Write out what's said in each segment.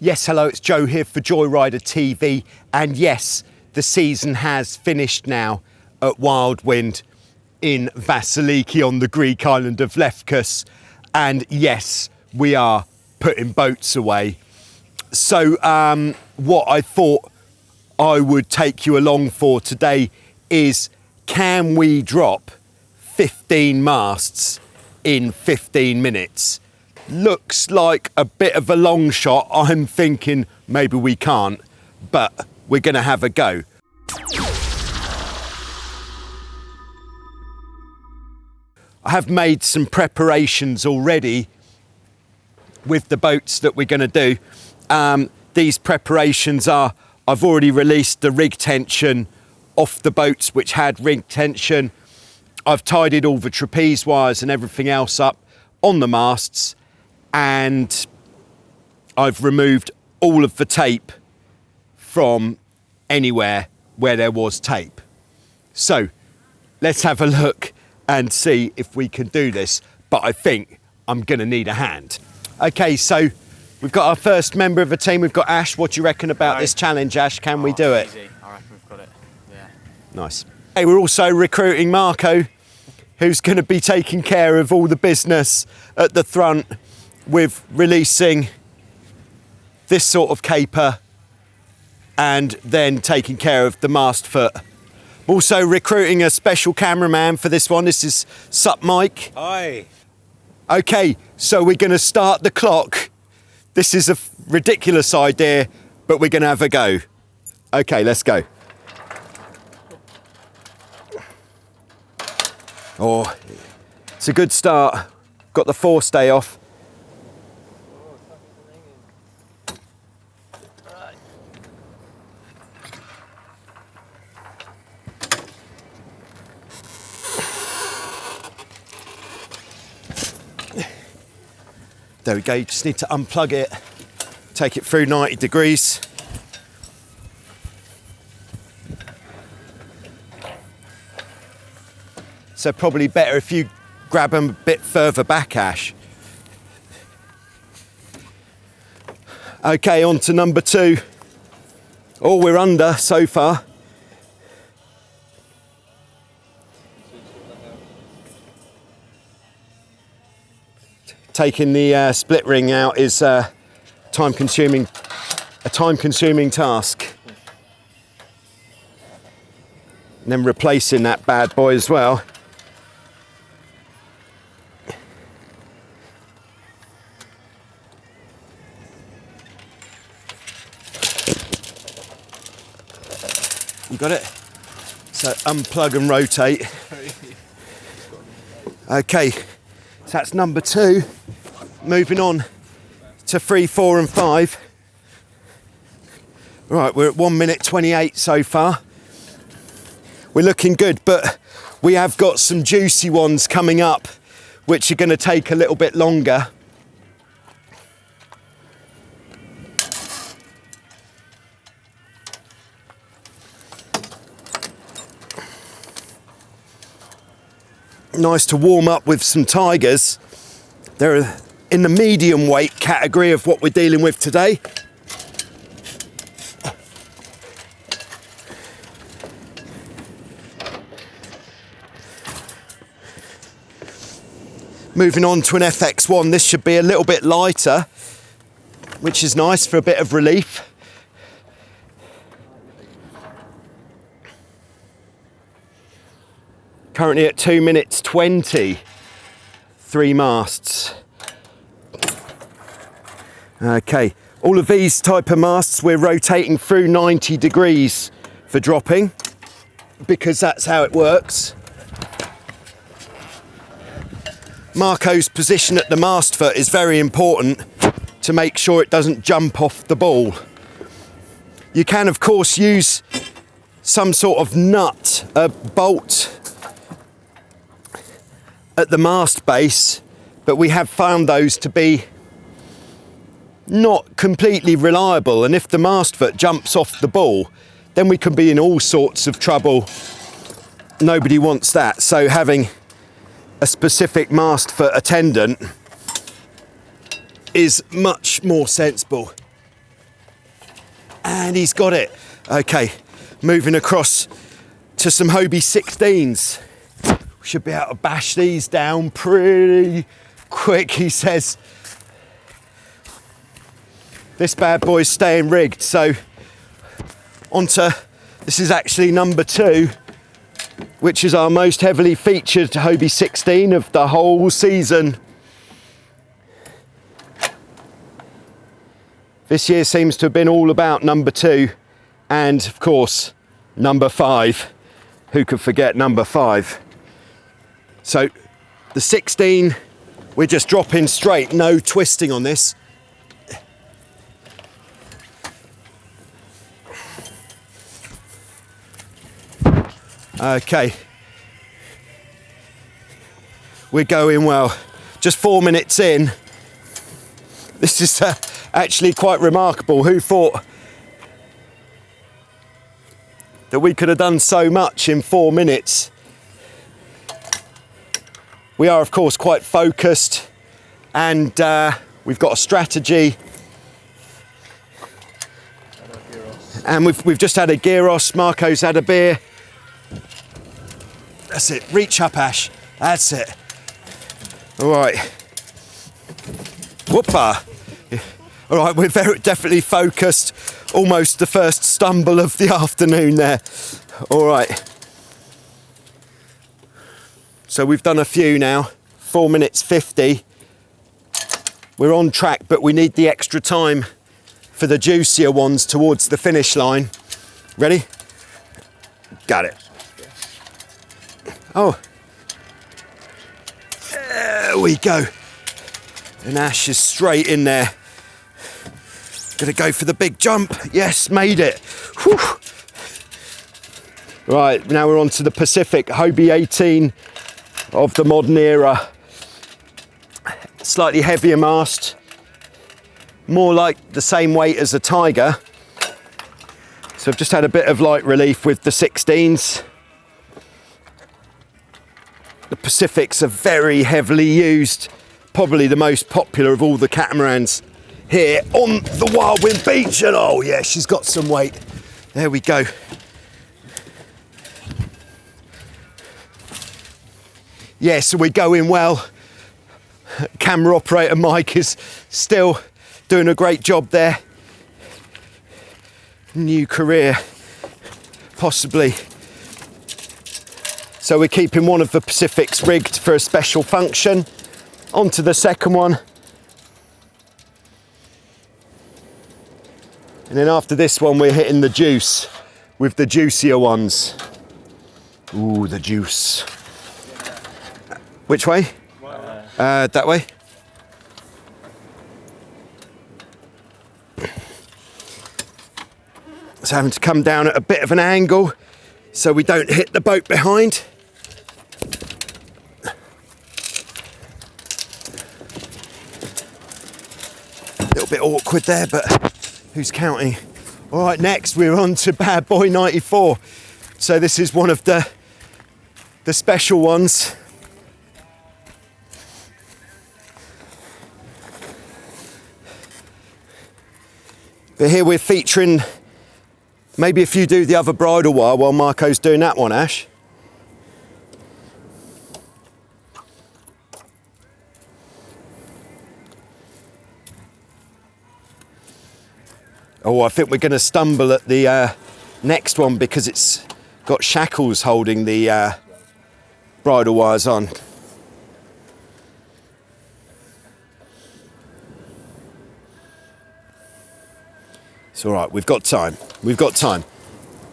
Yes, hello, it's Joe here for Joyrider TV, and yes, the season has finished now at Wild Wind in Vasiliki on the Greek island of Lefkos, and yes, we are putting boats away. So what I thought I would take you along for today is, can we drop 15 masts in 15 minutes? Looks like a bit of a long shot. I'm thinking maybe we can't, but we're gonna have a go. I have made some preparations already with the boats that we're gonna do. These preparations are, I've already released the rig tension off the boats which had rig tension. I've tidied all the trapeze wires and everything else up on the masts, and I've removed all of the tape from anywhere where there was tape. So let's have a look and see if we can do this, but I think I'm gonna need a hand. Okay, so we've got our first member of the team. We've got Ash. What do you reckon about this challenge, Ash? Can we do it? Easy. I reckon we've got it, yeah. Nice. Hey, we're also recruiting Marco, who's gonna be taking care of all the business at the front with releasing this sort of caper and then taking care of the mast foot. Also recruiting a special cameraman for this one. This is Sup Mike. Hi. Okay, so we're gonna start the clock. This is a ridiculous idea, but we're gonna have a go. Okay, let's go. Oh, it's a good start. Got the forestay off. There we go, you just need to unplug it, take it through 90 degrees. So probably better if you grab them a bit further back, Ash. Okay, on to number 2. Oh, we're under so far. Taking the split ring out is a time-consuming task. And then replacing that bad boy as well. You got it? So unplug and rotate. Okay, so that's number 2. Moving on to 3, 4 and 5. Right, we're at 1 minute 28 so far. We're looking good, but we have got some juicy ones coming up, which are gonna take a little bit longer. Nice to warm up with some tigers. They're in the medium weight category of what we're dealing with today. Moving on to an FX1, this should be a little bit lighter, which is nice for a bit of relief. Currently at 2 minutes 20, 3 masts. Okay, all of these type of masts we're rotating through 90 degrees for dropping, because that's how it works. Marco's position at the mast foot is very important to make sure it doesn't jump off the ball. You can of course use some sort of nut, a bolt at the mast base, but we have found those to be not completely reliable, and if the mast foot jumps off the ball, then we can be in all sorts of trouble. Nobody wants that, so having a specific mast foot attendant is much more sensible. And he's got it. Okay, moving across to some Hobie 16s. We should be able to bash these down pretty quick, he says. This bad boy's staying rigged, so onto, this is actually number 2, which is our most heavily featured Hobie 16 of the whole season. This year seems to have been all about number 2 and, of course, number 5. Who could forget number 5? So the 16, we're just dropping straight, no twisting on this. Okay, we're going well. Just 4 minutes in. This is actually quite remarkable. Who thought that we could have done so much in 4 minutes? We are, of course, quite focused, and we've got a strategy. And we've just had a gyros. Marco's had a beer. That's it. Reach up, Ash. That's it. All right. Whoopa. All right, we're definitely focused. Almost the first stumble of the afternoon there. All right. So we've done a few now. 4 minutes 50. We're on track, but we need the extra time for the juicier ones towards the finish line. Ready? Got it. Oh. There we go. And Ash is straight in there. Gonna go for the big jump. Yes, made it. Whew. Right, now we're on to the Pacific Hobie 18 of the modern era. Slightly heavier mast. More like the same weight as a Tiger. So I've just had a bit of light relief with the 16s. The Pacifics are very heavily used. Probably the most popular of all the catamarans here on the Wild Wind Beach. And oh yeah, she's got some weight. There we go. Yeah, so we're going well. Camera operator Mike is still doing a great job there. New career, possibly. So we're keeping one of the Pacifics rigged for a special function. On to the second one. And then after this one, we're hitting the juice with the juicier ones. Ooh, the juice. Which way? That way. So having to come down at a bit of an angle so we don't hit the boat behind. A little bit awkward there, but who's counting? All right, next we're on to Bad Boy 94. So this is one of the special ones. But here we're featuring, maybe if you do the other bridle wire while Marco's doing that one, Ash. Oh, I think we're going to stumble at the next one because it's got shackles holding the bridle wires on. It's all right, we've got time. We've got time.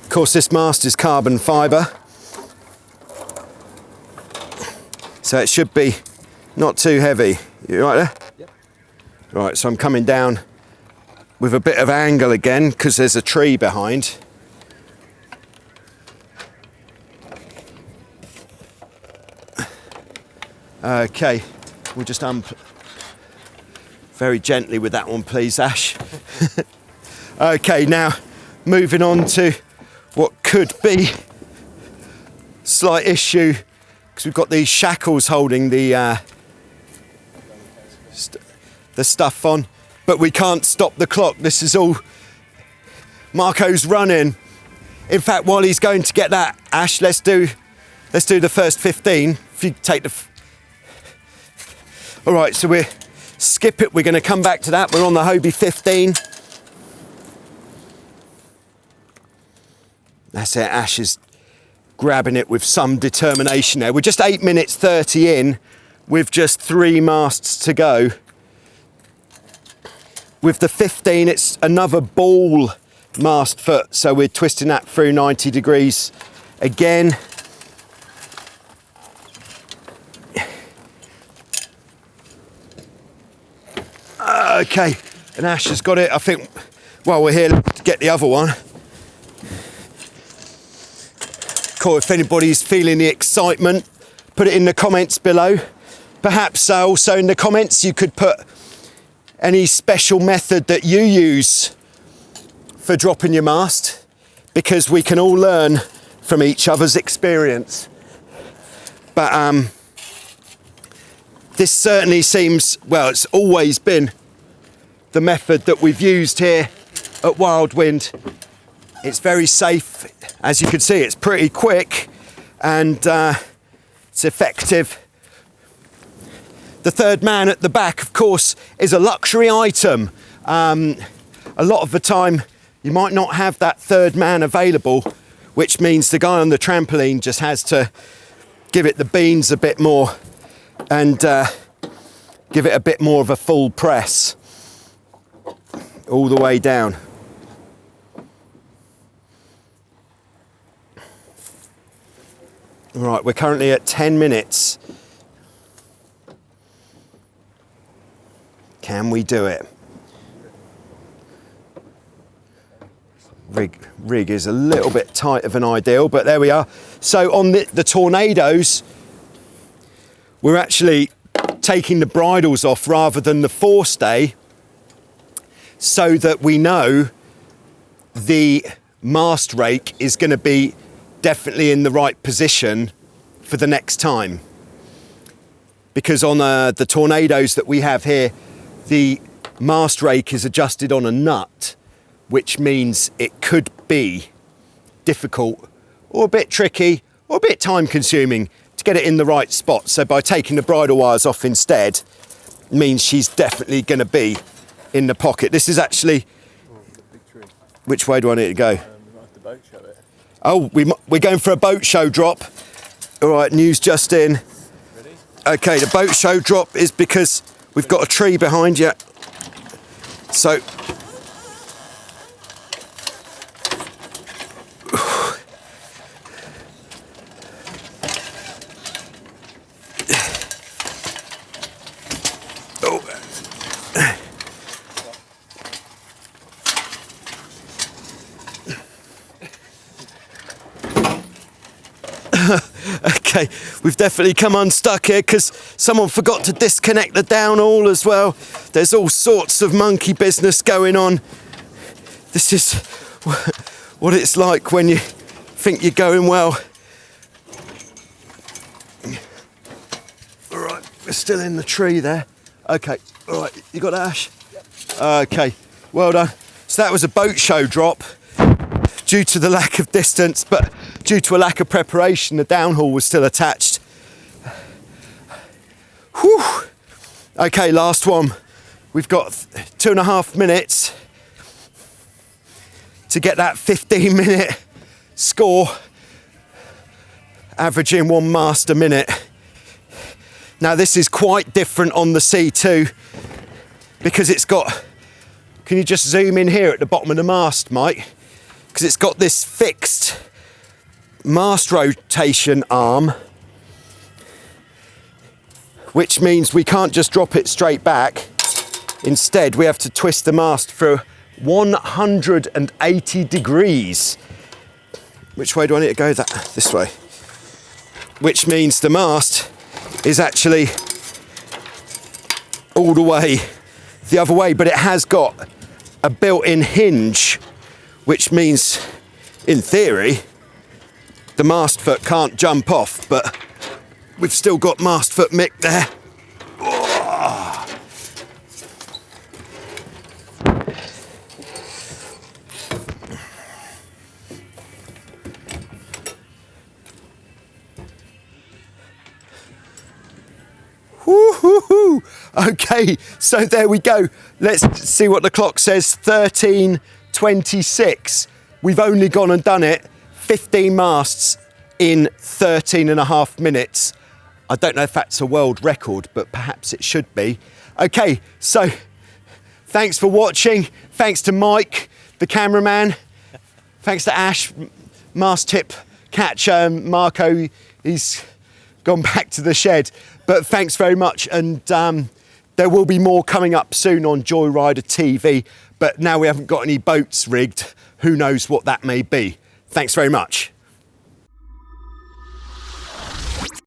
Of course, this mast is carbon fibre, so it should be not too heavy. You right there? Yep. Right, so I'm coming down with a bit of angle again because there's a tree behind. Okay, we'll just very gently with that one, please, Ash. Okay, now moving on to what could be slight issue because we've got these shackles holding the stuff on, but we can't stop the clock. This is all Marco's running. In fact, while he's going to get that, Ash, let's do the first 15. If you take the... All right, so we're skip it. We're going to come back to that. We're on the Hobie 15. That's it. Ash is grabbing it with some determination there. We're just 8 minutes 30 in with just 3 masts to go. With the 15, it's another ball mast foot, so we're twisting that through 90 degrees again. Okay, and Ash has got it. I think while we're here, let's get the other one. Cool, if anybody's feeling the excitement, put it in the comments below. Perhaps also in the comments you could put any special method that you use for dropping your mast, because we can all learn from each other's experience. But this certainly seems, well, it's always been the method that we've used here at Wild Wind. It's very safe. As you can see, it's pretty quick and it's effective. The third man at the back, of course, is a luxury item. A lot of the time, you might not have that third man available, which means the guy on the trampoline just has to give it the beans a bit more and give it a bit more of a full press all the way down. Right, we're currently at 10 minutes. Can we do it? Rig is a little bit tighter than ideal, but there we are. So on the tornadoes, we're actually taking the bridles off rather than the forestay, so that we know the mast rake is going to be definitely in the right position for the next time. Because on the tornadoes that we have here, the mast rake is adjusted on a nut, which means it could be difficult or a bit tricky or a bit time consuming to get it in the right spot. So by taking the bridle wires off instead means she's definitely going to be in the pocket. This is actually, which way do I need to go? We might have to boat show it. Oh, we're going for a boat show drop. All right, news just in. Ready? Okay, the boat show drop is because we've got a tree behind you. So, okay, we've definitely come unstuck here because someone forgot to disconnect the downhaul as well. There's all sorts of monkey business going on. This is what it's like when you think you're going well. All right, we're still in the tree there. Okay, all right, you got that, Ash? Yep. Okay, well done. So that was a boat show drop. Due to the lack of distance, but due to a lack of preparation, the downhaul was still attached. Whew. Okay, last one. We've got 2.5 minutes to get that 15-minute score, averaging 1 mast a minute. Now this is quite different on the C2 because it's got, can you just zoom in here at the bottom of the mast, Mike? Because it's got this fixed mast rotation arm, which means we can't just drop it straight back. Instead, we have to twist the mast through 180 degrees. Which way do I need to go? This way. Which means the mast is actually all the way the other way, but it has got a built-in hinge, which means, in theory, the mast foot can't jump off, but we've still got mast foot Mick there. Oh. Woohoo! Okay, so there we go. Let's see what the clock says, 13:26. We've only gone and done it, 15 masts in 13.5 minutes. I don't know if that's a world record, but perhaps it should be. Okay, so thanks for watching. Thanks to Mike, the cameraman. Thanks to Ash, mast tip catcher, Marco, he's gone back to the shed. But thanks very much, and there will be more coming up soon on Joyrider TV, but now we haven't got any boats rigged, who knows what that may be. Thanks very much.